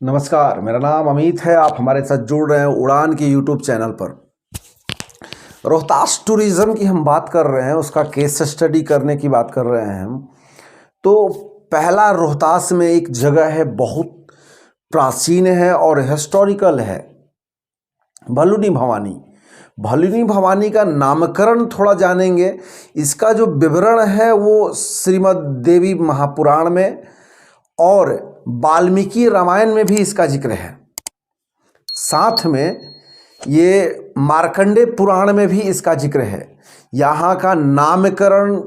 नमस्कार, मेरा नाम अमित है। आप हमारे साथ जुड़ रहे हैं उड़ान के यूट्यूब चैनल पर। रोहतास टूरिज़्म की हम बात कर रहे हैं, उसका केस स्टडी करने की बात कर रहे हैं हम। तो पहला, रोहतास में एक जगह है, बहुत प्राचीन है और हिस्टोरिकल है, भलुनी भवानी। भलुनी भवानी का नामकरण थोड़ा जानेंगे। इसका जो विवरण है वो श्रीमद् देवी महापुराण में और वाल्मीकि रामायण में भी इसका जिक्र है। साथ में ये मार्कंडे पुराण में भी इसका जिक्र है। यहाँ का नामकरण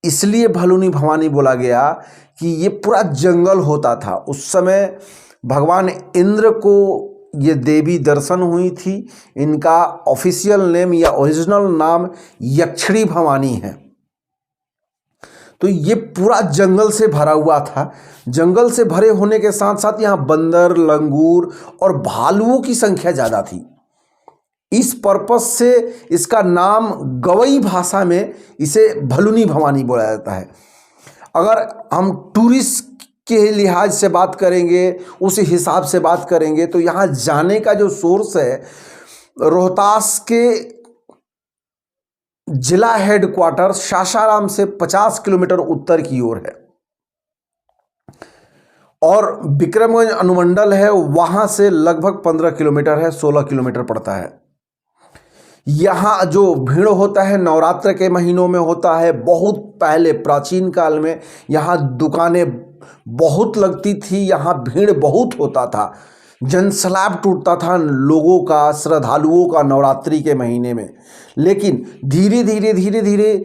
इसलिए भलुनी भवानी बोला गया कि ये पूरा जंगल होता था। उस समय भगवान इंद्र को ये देवी दर्शन हुई थी। इनका ऑफिशियल नेम या ओरिजिनल नाम यक्षिणी भवानी है। तो ये पूरा जंगल से भरा हुआ था। जंगल से भरे होने के साथ साथ यहाँ बंदर, लंगूर और भालुओं की संख्या ज़्यादा थी। इस पर्पस से इसका नाम गवई भाषा में इसे भलुनी भवानी बोला जाता है। अगर हम टूरिस्ट के लिहाज से बात करेंगे, उस हिसाब से बात करेंगे, तो यहाँ जाने का जो सोर्स है रोहतास के जिला हेडक्वार्टर सासाराम से 50 किलोमीटर उत्तर की ओर है और विक्रमगंज अनुमंडल है, वहां से लगभग 15 किलोमीटर है, 16 किलोमीटर पड़ता है। यहाँ जो भीड़ होता है नवरात्र के महीनों में होता है। बहुत पहले प्राचीन काल में यहाँ दुकानें बहुत लगती थी, यहाँ भीड़ बहुत होता था, जनसैलाब टूटता था लोगों का, श्रद्धालुओं का नवरात्रि के महीने में। लेकिन धीरे धीरे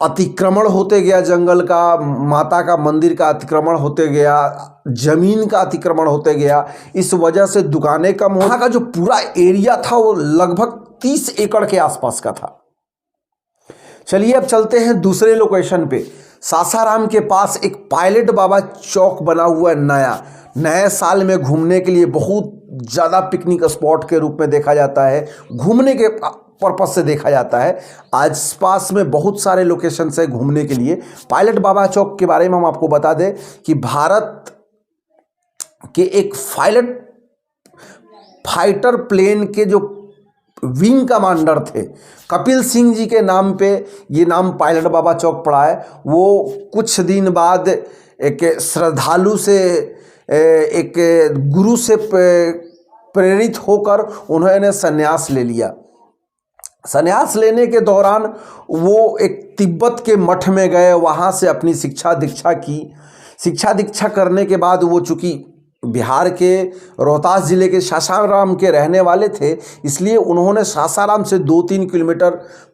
अतिक्रमण होते गया जंगल का, माता का मंदिर का अतिक्रमण होते गया, जमीन का अतिक्रमण होते गया। इस वजह से दुकानें कम हो, वहाँ का जो पूरा एरिया था वो लगभग 30 एकड़ के आसपास का था। चलिए अब चलते हैं दूसरे लोकेशन पे। सासाराम के पास एक पायलट बाबा चौक बना हुआ है। नए साल में घूमने के लिए बहुत ज़्यादा पिकनिक स्पॉट के रूप में देखा जाता है, घूमने के पर्पज से देखा जाता है। आसपास में बहुत सारे लोकेशन है घूमने के लिए। पायलट बाबा चौक के बारे में हम आपको बता दें कि भारत के एक फाइटर प्लेन के जो विंग कमांडर थे कपिल सिंह जी के नाम पे ये नाम पायलट बाबा चौक पड़ा है। वो कुछ दिन बाद एक श्रद्धालु से, एक गुरु से प्रेरित होकर उन्होंने संन्यास ले लिया। संन्यास लेने के दौरान वो एक तिब्बत के मठ में गए, वहाँ से अपनी शिक्षा दीक्षा की। शिक्षा दीक्षा करने के बाद वो चूँकि बिहार के रोहतास ज़िले के सासाराम के रहने वाले थे, इसलिए उन्होंने सासाराम से 2-3 किलोमीटर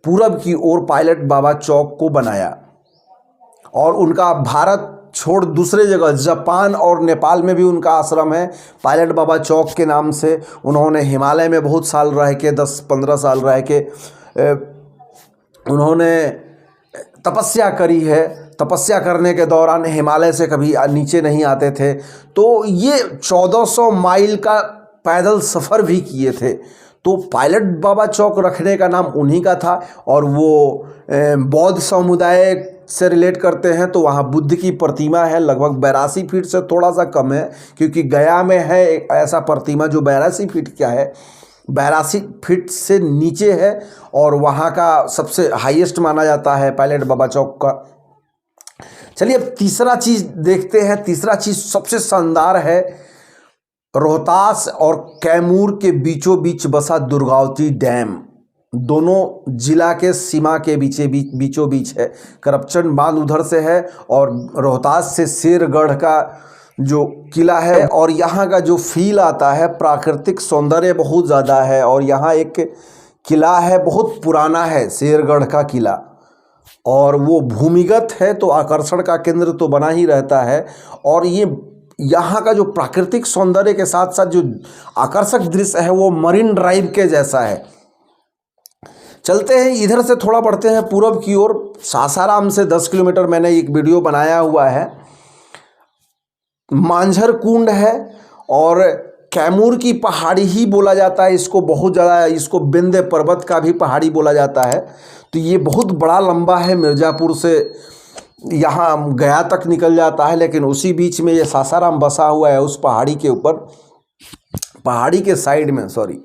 पूरब की ओर पायलट बाबा चौक को बनाया। और उनका भारत छोड़ दूसरे जगह जापान और नेपाल में भी उनका आश्रम है पायलट बाबा चौक के नाम से। उन्होंने हिमालय में बहुत साल रह के, 10-15 साल रह के उन्होंने तपस्या करी है। तपस्या करने के दौरान हिमालय से कभी नीचे नहीं आते थे। तो ये 1400 माइल का पैदल सफ़र भी किए थे। तो पायलट बाबा चौक रखने का नाम उन्हीं का था। और वो बौद्ध समुदाय से रिलेट करते हैं, तो वहाँ बुद्ध की प्रतिमा है, लगभग 82 फीट से थोड़ा सा कम है, क्योंकि गया में है एक ऐसा प्रतिमा जो 82 फीट क्या है, 82 फीट से नीचे है। और वहाँ का सबसे हाईएस्ट माना जाता है पायलट बाबा चौक का। चलिए अब तीसरा चीज़ देखते हैं। तीसरा चीज़ सबसे शानदार है। रोहतास और कैमूर के बीचों बीच बसा दुर्गावती डैम, दोनों जिला के सीमा के बीचों बीच है। करप्शन बांध उधर से है और रोहतास से शेरगढ़ का जो किला है। और यहाँ का जो फील आता है, प्राकृतिक सौंदर्य बहुत ज़्यादा है। और यहाँ एक किला है, बहुत पुराना है, शेरगढ़ का किला, और वो भूमिगत है, तो आकर्षण का केंद्र तो बना ही रहता है। और ये यहाँ का जो प्राकृतिक सौंदर्य के साथ साथ जो आकर्षक दृश्य है वो मरीन ड्राइव के जैसा है। चलते हैं इधर से थोड़ा बढ़ते हैं पूरब की ओर। सासाराम से 10 किलोमीटर मैंने एक वीडियो बनाया हुआ है। मांझर कुंड है और कैमूर की पहाड़ी ही बोला जाता है इसको, बहुत ज़्यादा। इसको विंध्य पर्वत का भी पहाड़ी बोला जाता है। तो ये बहुत बड़ा लंबा है, मिर्ज़ापुर से यहाँ गया तक निकल जाता है, लेकिन उसी बीच में ये सासाराम बसा हुआ है, उस पहाड़ी के ऊपर, पहाड़ी के साइड में, सॉरी।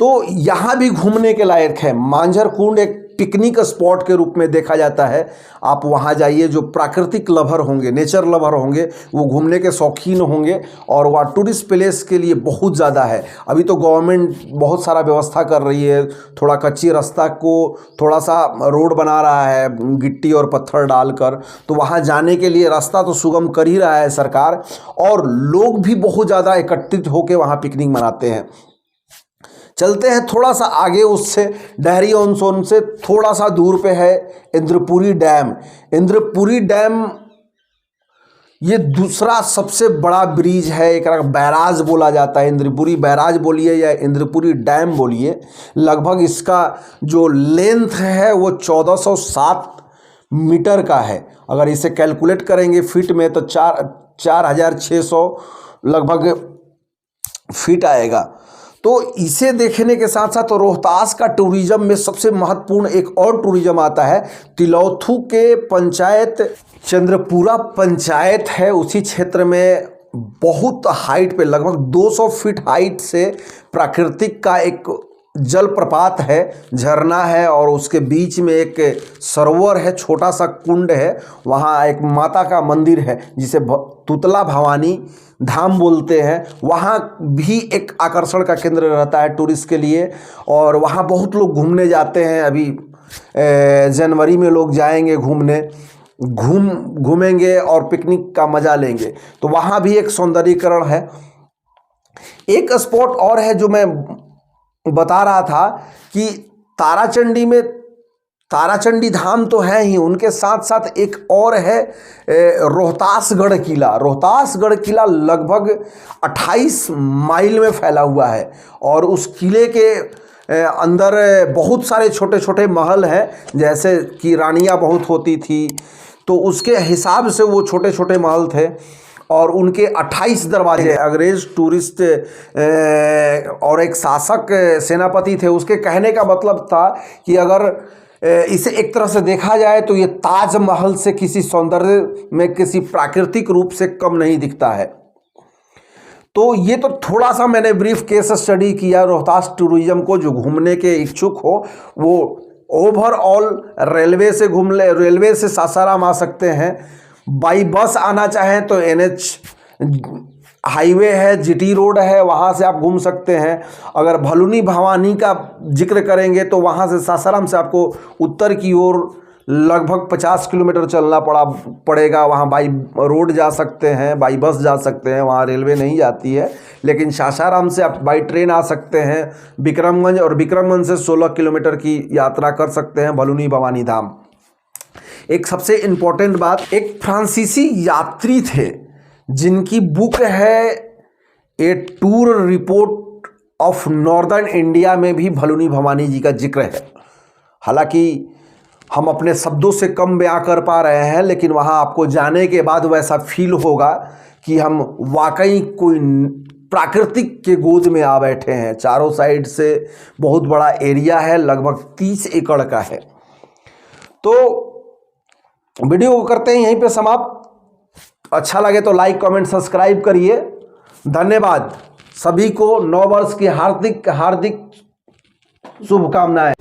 तो यहाँ भी घूमने के लायक है। मांझर कुंड एक पिकनिक स्पॉट के रूप में देखा जाता है। आप वहाँ जाइए, जो प्राकृतिक लवर होंगे, नेचर लवर होंगे, वो घूमने के शौकीन होंगे, और वहाँ टूरिस्ट प्लेस के लिए बहुत ज़्यादा है। अभी तो गवर्नमेंट बहुत सारा व्यवस्था कर रही है, थोड़ा कच्ची रास्ता को थोड़ा सा रोड बना रहा है गिट्टी और पत्थर डालकर, तो वहाँ जाने के लिए रास्ता तो सुगम कर ही रहा है सरकार, और लोग भी बहुत ज़्यादा एकत्रित होकर वहाँ पिकनिक मनाते हैं। चलते हैं थोड़ा सा आगे, उससे डेहरी ऑन सोन से थोड़ा सा दूर पे है इंद्रपुरी डैम। इंद्रपुरी डैम ये दूसरा सबसे बड़ा ब्रिज है, एक बैराज बोला जाता है। इंद्रपुरी बैराज बोलिए या इंद्रपुरी डैम बोलिए, लगभग इसका जो लेंथ है वो 1407 मीटर का है। अगर इसे कैलकुलेट करेंगे फीट में तो 4600 लगभग फीट आएगा। तो इसे देखने के साथ साथ रोहतास का टूरिज्म में सबसे महत्वपूर्ण एक और टूरिज्म आता है। तिलौथू के पंचायत, चंद्रपुरा पंचायत है, उसी क्षेत्र में बहुत हाइट पे, लगभग 200 फीट हाइट से प्राकृतिक का एक जलप्रपात है, झरना है, और उसके बीच में एक सरोवर है, छोटा सा कुंड है। वहाँ एक माता का मंदिर है जिसे तुतला भवानी धाम बोलते हैं। वहाँ भी एक आकर्षण का केंद्र रहता है टूरिस्ट के लिए, और वहाँ बहुत लोग घूमने जाते हैं। अभी जनवरी में लोग जाएंगे घूमने, घूमेंगे और पिकनिक का मज़ा लेंगे। तो वहाँ भी एक सौंदर्यीकरण है। एक स्पॉट और है जो मैं बता रहा था कि ताराचंडी में, ताराचंडी धाम तो है ही, उनके साथ साथ एक और है रोहतासगढ़ किला। रोहतासगढ़ किला लगभग 28 माइल में फैला हुआ है, और उस किले के अंदर बहुत सारे छोटे छोटे महल हैं, जैसे कि रानियाँ बहुत होती थी, तो उसके हिसाब से वो छोटे छोटे महल थे, और उनके 28 दरवाजे। अंग्रेज टूरिस्ट और एक शासक सेनापति थे, उसके कहने का मतलब था कि अगर इसे एक तरह से देखा जाए तो ये ताजमहल से किसी सौंदर्य में, किसी प्राकृतिक रूप से कम नहीं दिखता है। तो ये तो थोड़ा सा मैंने ब्रीफ केस स्टडी किया रोहतास टूरिज्म को। जो घूमने के इच्छुक हो वो ओवरऑल रेलवे से घूम ले, रेलवे से सासाराम आ सकते हैं। बाई बस आना चाहें तो NH हाईवे है, GT रोड है, वहाँ से आप घूम सकते हैं। अगर भलुनी भवानी का जिक्र करेंगे तो वहाँ से सासाराम से आपको उत्तर की ओर लगभग 50 किलोमीटर चलना पड़ेगा। वहाँ बाई रोड जा सकते हैं, बाई बस जा सकते हैं, वहाँ रेलवे नहीं जाती है। लेकिन सासाराम से आप बाई ट्रेन आ सकते हैं विक्रमगंज, और विक्रमगंज से 16 किलोमीटर की यात्रा कर सकते हैं भलुनी भवानी धाम। एक सबसे इम्पोर्टेंट बात, एक फ्रांसीसी यात्री थे जिनकी बुक है a tour report of northern India, में भी भलुनी भवानी जी का जिक्र है। हालांकि हम अपने शब्दों से कम बयां कर पा रहे हैं, लेकिन वहाँ आपको जाने के बाद वैसा फील होगा कि हम वाकई कोई प्राकृतिक के गोद में आ बैठे हैं। चारों साइड से बहुत बड़ा एरिया है, लगभग 30 एकड़ का है। तो वीडियो को करते हैं यहीं पे समाप्त। अच्छा लगे तो लाइक, कमेंट, सब्सक्राइब करिए। धन्यवाद। सभी को नव वर्ष की हार्दिक हार्दिक शुभकामनाएं।